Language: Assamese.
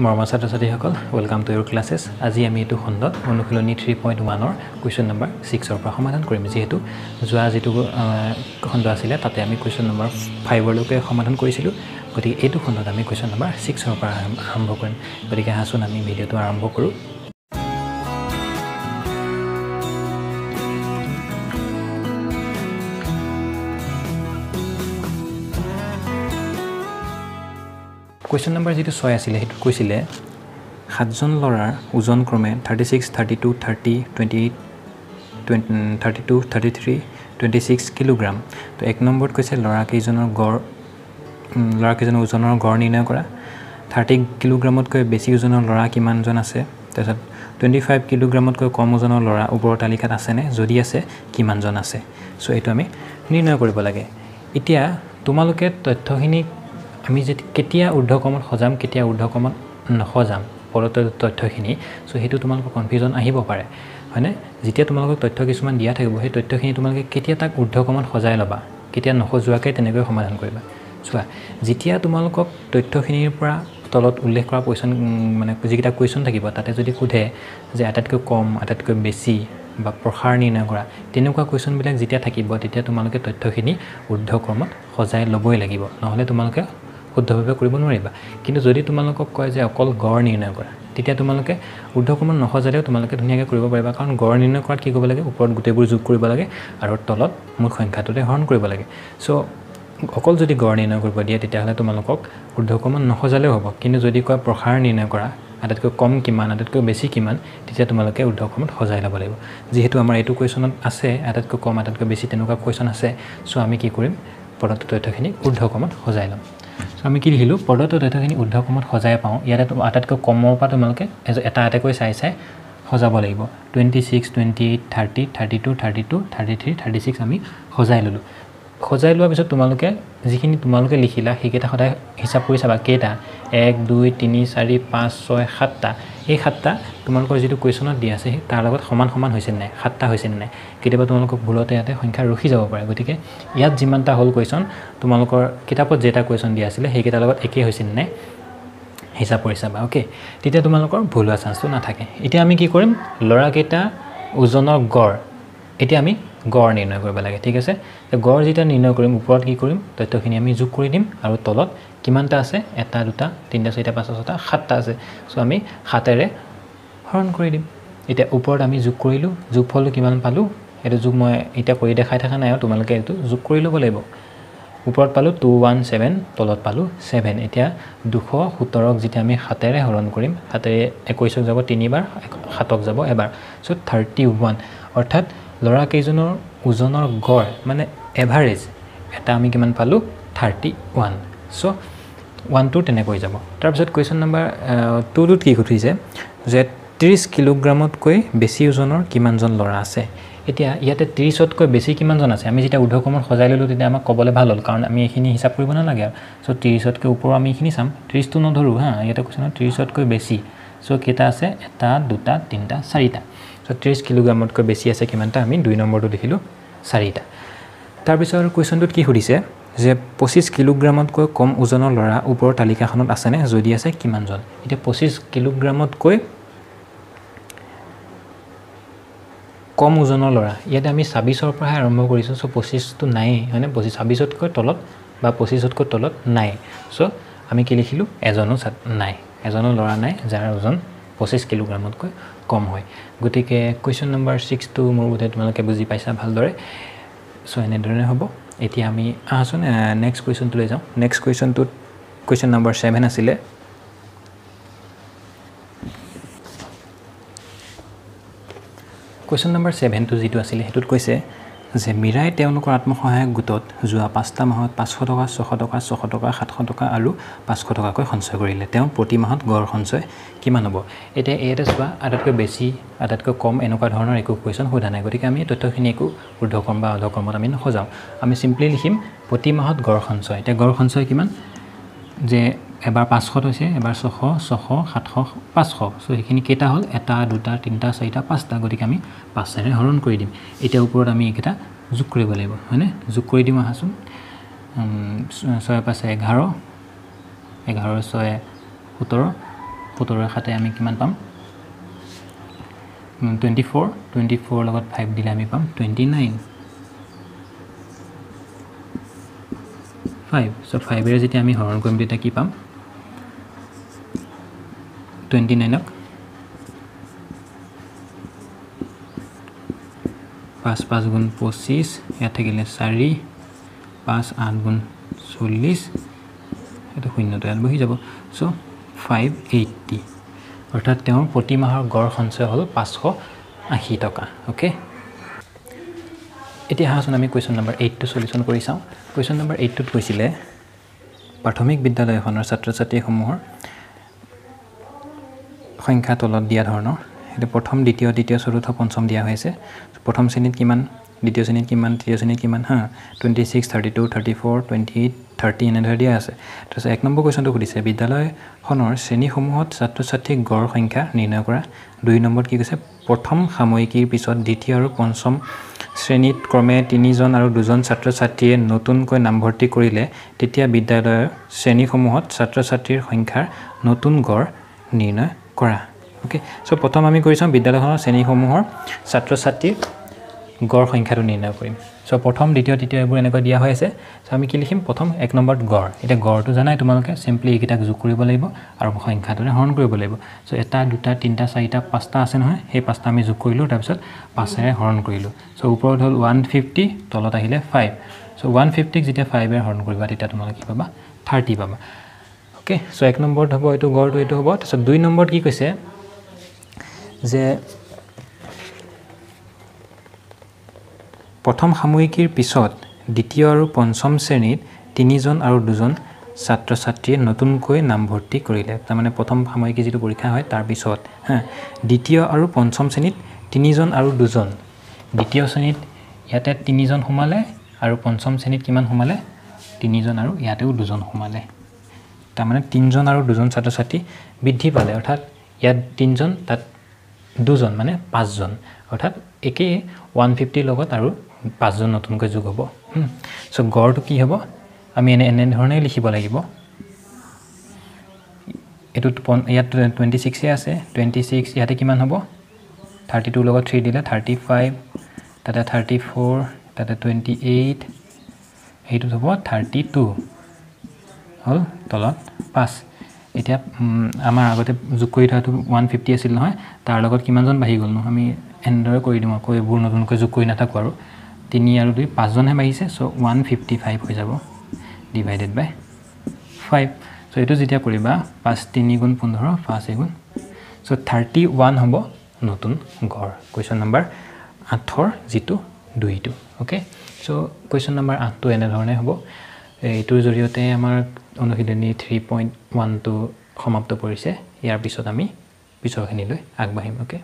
মৰমৰ ছাত্ৰ-ছাত্ৰীসকল ওয়েলকাম টু ইউৰ ক্লাसेस আজি আমি এটো খণ্ডত অনুশীলনী 3.1 ৰ কোৱেশ্চন নম্বৰ 6 ৰ পৰা সমাধান কৰিম যেহেতু যোৱা যেটো খণ্ড আছিল তাতে আমি কোৱেশ্চন নম্বৰ 5 লৈকে সমাধান কৰিছিলো গতিকে এটো খণ্ডত আমি কোৱেশ্চন নম্বৰ 6 ৰ পৰা আৰম্ভ কৰিম গতিকে হাসুন আমি ভিডিওটো আৰম্ভ কৰো Question number 6 আছিলে হেতু কৈছিলে সাতজন লৰাৰ ওজন ক্ৰমে 36 32 30 28 32 33 26 কিলোগ্ৰাম তো এক নম্বৰত কৈছে লৰা কেইজনৰ ওজনৰ গড় নিৰ্ণয় কৰা 30 কিলোগ্ৰামতকৈ বেছি ওজনৰ লৰা কিমানজন আছে তাৰছত 25 কিলোগ্ৰামতকৈ কম ওজনৰ লৰা ওপৰৰ তালিকাত আছে নে যদি আছে কিমানজন আছে সো এটো আমি নিৰ্ণয় কৰিব লাগে এতিয়া তোমালোকে তথ্যখিনি আমি যে কেতিয়া ঊৰ্ধ্বকমত সজাম কেতিয়া ঊৰ্ধ্বকমত নসজাম পৰতৰ তথ্যখিনি সো হেতু তোমালোকৰ কনফিউজন আহিব পাৰে হয়নে যেতিয়া তোমালোকক তথ্য কিছুমান দিয়া থাকিব সেই তথ্যখিনি তোমালোকে কেতিয়া তাক ঊৰ্ধ্বকমত সজাই লবা কেতিয়া নখজুৱাকৈ তেনেকৈ সমাধান কৰিবা চোৱা যেতিয়া তোমালোকক তথ্যখিনিৰ পৰা তলত উল্লেখ কৰা কোৱেশ্চন মানে যিকিটা কোৱেশ্চন থাকিব তাতে যদি সোধে যে আটাইতকৈ কম আটাইতকৈ বেছি বা প্ৰসাৰ নিৰ্ণয় কৰা তেনেকুৱা কোৱেশ্চন বিলাক যেতিয়া থাকিব তেতিয়া তোমালোকে তথ্যখিনি ঊৰ্ধ্বক্ৰমত সজাই লবই লাগিব নহলে তোমালোকে শুদ্ধভাৱে কৰিব নোৱাৰিবা কিন্তু যদি তোমালোকক কয় যে অকল গড় নিৰ্ণয় কৰা তেতিয়া তোমালোকে ঊৰ্ধ্বক্ৰমত নখজালেও তোমালোকে ধুনীয়াকৈ কৰিব পাৰিবা কাৰণ গড় নিৰ্ণয় কৰাত কি কৰিব লাগে ওপৰত গোটেইবোৰ যোগ কৰিব লাগে আৰু তলত মূল সংখ্যাটোতে হৰণ কৰিব লাগে সো অকল যদি গড় নিৰ্ণয় কৰিব দিয়ে তেতিয়া হলে তোমালোকক ঊৰ্ধ্বক্ৰমত নখজালেও হ'ব কিন্তু যদি কয় প্ৰসাৰ নিৰ্ণয় কৰা আটাইতকৈ কম কিমান আটাইতকৈ বেছি কিমান তেতিয়া তোমালোকে ঊৰ্ধ্বক্ৰমত সজাই ল'ব লাগিব যেহেতু আমাৰ এইটো কোৱেশ্চনত আছে আটাইতকৈ কম আটাইতকৈ বেছি তেনেকুৱা কোৱেশ্চন আছে সো আমি কি কৰিম পদত্ব তথ্যখিনি ঊৰ্ধ্বক্ৰমত সজাই ল'ম সো আমি কি লিখিলো পদত্ব তথ্যখিনি ঊৰ্ধ্বক্ৰমত সজাই পাওঁ ইয়াতে আটাইতকৈ কমৰ পৰা তোমালোকে এটা এটাকৈ চাই সজাব লাগিব 26 28 30 32 32 33 36 আমি সজাই ললো সজাই লোৱাৰ পিছত তোমালোকে যিখিনি তোমালোকে লিখিলা হেকেটা সদায় হিচাপ কৰি চাবা কেটা 1 2 3 4 5 6 7টা এই 7টা তোমালোকৰ যেটো কোৱেশ্চনত দিয়া আছে তাৰ লগত সমান সমান হৈছে নাই 7টা হৈছে নাই কেতিয়াবা তোমালোকক ভুলতে ইয়াতে সংখ্যা ৰখি যাব পাৰে গতিকে ইয়াত যিমানটা হল কোৱেশ্চন তোমালোকৰ কিতাপত যেটা কোৱেশ্চন দিয়া আছিল হেকেটাৰ লগত একে হৈছে নাই হিচাপ কৰি চাবা ওকে তেতিয়া তোমালোকৰ ভুল হোৱা চান্সটো নাথাকে এতিয়া আমি কি কৰিম লৰা কেটা ওজনৰ গড় এতিয়া আমি গড় নিৰ্ণয় কৰিব লাগে ঠিক আছে গড় যেটা নিৰ্ণয় কৰিম ওপৰত কি কৰিম তথ্যখিনি আমি যোগ কৰি দিম আৰু তলত কিমানটা আছে এটা দুটা তিনটা চাৰিটা পাঁচটা ছটা সাতটা আছে সো আমি 7 এৰে হৰণ কৰি দিম এতিয়া ওপৰত আমি যোগ কৰিলো যোগফলটো কিমান পালো এটো যোগ মই এটা কৰি দেখাই থাকা নাই তোমালোকে এটো যোগ কৰি লব লাগিব ওপৰত পালো 217 তলত পালো 7 এতিয়া 217ক যেতিয়া আমি 7 এৰে হৰণ কৰিম 7 এৰে 21ক যাব 3 বাৰ 7ক যাব এবাৰ সো 31 অৰ্থাৎ লৰা কেইজনৰ ওজনৰ গড় মানে এভাৰেজ এটা আমি কিমান পালো 31 সো 1 2 তেনেকৈ যাব তাৰ পিছত কোৱেশ্চন নম্বৰ 2 ত কি খুজিছে যে 30 কিলোগ্ৰামতকৈ বেছি ওজনৰ কিমানজন লৰা আছে এতিয়া ইয়াতে 30তকৈ বেছি কিমানজন আছে আমি যেটা ঊৰ্ধ্বক্ৰমত সজাই ললো তেতিয়া আমাক কবলে ভাল হল কাৰণ আমি এখিনি হিচাপ কৰিব না লাগে সো 30তকৈ ওপৰ আমি এখিনি চাম 30 টো নধৰু হা ইয়াতে কোৱেশ্চনত 30তকৈ বেছি সো কেটা আছে এটা দুটা তিনটা চাৰিটা সো 30 কিলোগ্ৰামতকৈ বেছি আছে কিমানটা আমি 2 নম্বৰটো দেখিলো চাৰিটা তাৰ পিছত কোৱেশ্চনটোত কি খুদিছে যে 25 কিলোগ্ৰামতকৈ কম ওজনৰ লৰা ওপৰৰ তালিকাখনত আছে নে যদি আছে কিমানজন এতিয়া 25 কিলোগ্ৰামতকৈ কম ওজনৰ লৰা ইয়াতে আমি 26ৰ পৰা আৰম্ভ কৰিছো সো 25 টো নাই মানে 26তকৈ তলত বা 25তকৈ তলত নাই সো আমি কি লিখিলো এজনো নাই এজনো লৰা নাই যাৰ ওজন 25 কিলোগ্ৰামতকৈ কম হয় গতিকে কোৱেশ্চন নম্বৰ 6 টো মোৰ বোধে তোমালোকে বুজি পাইছা ভালদৰে সো এনে ধৰণে হ'ব এতিয়া আমি আহাচোন নেক্সট কোৱেশ্চন লৈ যাওঁ নেক্সট কোৱেশ্চনটোত কোৱেশ্চন নম্বৰ 7 আছিল কোৱেশ্চন নম্বৰ 7 টো যেটো আছিল হেতুত কৈছে যে মিৰাই তেওঁলোকৰ আত্মসহায়ক গোটত যোৱা 5টা মাহত 500 টকা 600 টকা 600 টকা 700 টকা আৰু 500 টকাকৈ সঞ্চয় কৰিলে তেওঁ প্ৰতি মাহত গড় সঞ্চয় কিমান হ'ব এটা এটা চোৱা আটাইতকৈ বেছি আটাইতকৈ কম এনেকুৱা ধৰণৰ একো কোৱেশ্চন সোধা নাই গতিকে আমি তথ্যখিনি একো ঊৰ্ধ্বক্ৰম বা অধক্ৰমত আমি নখজাও আমি সিম্পলি লিখিম প্ৰতি মাহত গড় সঞ্চয় এটা গড় সঞ্চয় কিমান যে এবাৰ 500 হৈছে এবাৰ 600 600 700 500 সো এখিনি কেটা হল এটা দুটা তিনটা চাৰিটা পাঁচটা গতিকে আমি 5 এৰে হৰণ কৰি দিম এতিয়া ওপৰত আমি এটা যোগ কৰিব লাগিব হয়নে যোগ কৰি দিম আহাচোন 6 5 11 11 6 17 17 খাতে আমি কিমান পাম 24 24 লগত 5 দিলে আমি পাম 29 5 সো 5 এৰে যেতিয়া আমি হৰণ কৰিম তেতিয়া কি পাম 29 ক 5 5 গুণ 25 ইয়াত থাকিলে 4 5 8 গুণ 40 এটা শূন্যটো ইয়াত বহি যাব সো 580 অৰ্থাৎ তেওঁৰ প্ৰতি মাহৰ গড় সঞ্চয় হ'ল 580 টকা ওকে এতিয়া হাসন আমি কোৱেশ্চন নম্বৰ 8 টো সলিউশন কৰি চাও কোৱেশ্চন নম্বৰ 8 টোত কৈছিলে প্ৰাথমিক বিদ্যালয়খনৰ ছাত্ৰ-ছাত্ৰীসমূহৰ সংখ্যা তলত দিয়া ধৰণৰ এটা প্ৰথম দ্বিতীয় তৃতীয় চতুৰ্থ পঞ্চম দিয়া হৈছে প্ৰথম শ্ৰেণীত কিমান দ্বিতীয় শ্ৰেণীত কিমান তৃতীয় শ্ৰেণীত কিমান হা 26 32 34 28 30 এনে ধৰি দিয়া আছে তাৰপিছত এক নম্বৰ কোৱেশ্চনটো সুধিছে বিদ্যালয়খনৰ শ্ৰেণীসমূহত ছাত্ৰ-ছাত্ৰীৰ গড় সংখ্যা নিৰ্ণয় কৰা দুই নম্বৰত কি কৈছে প্ৰথম সাময়িকীৰ পিছত দ্বিতীয় আৰু পঞ্চম শ্ৰেণীত ক্ৰমে 3 জন আৰু 2 জন ছাত্ৰ-ছাত্ৰীয়ে নতুনকৈ নামভৰ্তি কৰিলে তেতিয়া বিদ্যালয়ৰ শ্ৰেণীসমূহত ছাত্ৰ-ছাত্ৰীৰ সংখ্যাৰ নতুন গড় নিৰ্ণয় কৰা ওকে সো প্ৰথম আমি কৰিছাম বিদ্যালয়খনৰ শ্ৰেণীসমূহৰ ছাত্ৰ-ছাত্ৰীৰ গড় সংখ্যাটো নিৰ্ণয় কৰিম সো প্ৰথম দ্বিতীয় তৃতীয় এবোৰ এনেকৈ দিয়া হৈ আছে সো আমি কি লিখিম প্ৰথম এক নম্বৰত গড় এটা গড়টো জানাই তোমালোকে সিম্পলি এইকেইটাক যোগ কৰিব লাগিব আৰু সংখ্যাটোৰে হৰণ কৰিব লাগিব সো এটা দুটা তিনটা চাৰিটা পাঁচটা আছে নহয় সেই পাঁচটা আমি যোগ কৰিলো তাৰ পিছত 5 এৰে হৰণ কৰিলো সো ওপৰত হ'ল 150 তলত আহিলে 5 সো 150 ক যেতিয়া 5 এৰে হৰণ কৰিবা তেতিয়া তোমালোকে কি পাবা 30 পাবা ওকে সো এক নম্বৰত হ'ব এটো গড়টো এটো হ'ব তাৰপিছত দুই নম্বৰত কি কৈছে যে প্ৰথম সাময়িকীৰ পিছত দ্বিতীয় আৰু পঞ্চম শ্ৰেণীত 3 জন আৰু 2 জন ছাত্ৰ-ছাত্ৰীয়ে নতুনকৈ নামভৰ্তি কৰিলে তাৰ মানে প্ৰথম সাময়িকী যেটো পৰীক্ষা হয় তাৰ পিছত হা দ্বিতীয় আৰু পঞ্চম শ্ৰেণীত 3 জন আৰু 2 জন দ্বিতীয় শ্ৰেণীত ইয়াতে 3 জন সোমালে আৰু পঞ্চম শ্ৰেণীত কিমান সোমালে 3 জন আৰু ইয়াতেও 2 জন সোমালে তাৰ মানে 3 জন আৰু 2 জন ছাত্ৰ-ছাত্ৰী বৃদ্ধি পালে অৰ্থাৎ ইয়াত 3 জন তাত 2 জন মানে 5 জন অৰ্থাৎ একে 150 লগত আৰু 5 জন নতুনকৈ যোগ হ'ব সো গড়টো কি হ'ব আমি এনে ধৰণে লিখিব লাগিব এটো ইয়াত 26 এ আছে 26 ইয়াতে কিমান হ'ব 32 লগত 3 দিলে 35 তাতে 34 তাতে 28 এইটো হ'ব 32 হল তলত 5 এতিয়া আমাৰ আগতে যোগ কৰি থোৱাটো 150 আছিল নহয় তাৰ লগত কিমান জন বাঢ়ি গ'ল ন আমি এন্ডৰ কৰি দিম আকৌ এবোৰ নতুনকৈ যোগ কৰি নাথাকো আৰু 3 আৰু 2 5 জনহে বাঢ়িছে সো 155 হৈ যাব ডিভাইডেড বাই 5 সো এটো যেতিয়া কৰিবা 5 3 গুণ 15 5 গুণ সো 31 হ'ব নতুন গড় কোৱেশ্চন নম্বৰ 8 ৰ যেটো 2 টো ওকে সো কোৱেশ্চন নম্বৰ 8 টো এনে ধৰণে হ'ব এইটোৰ জৰিয়তে আমাৰ অনুশীলনী 3.1 টো সমাপ্ত কৰিছে ইয়াৰ পিছত আমি পিছৰখিনিলৈ আগবাঢ়িম ওকে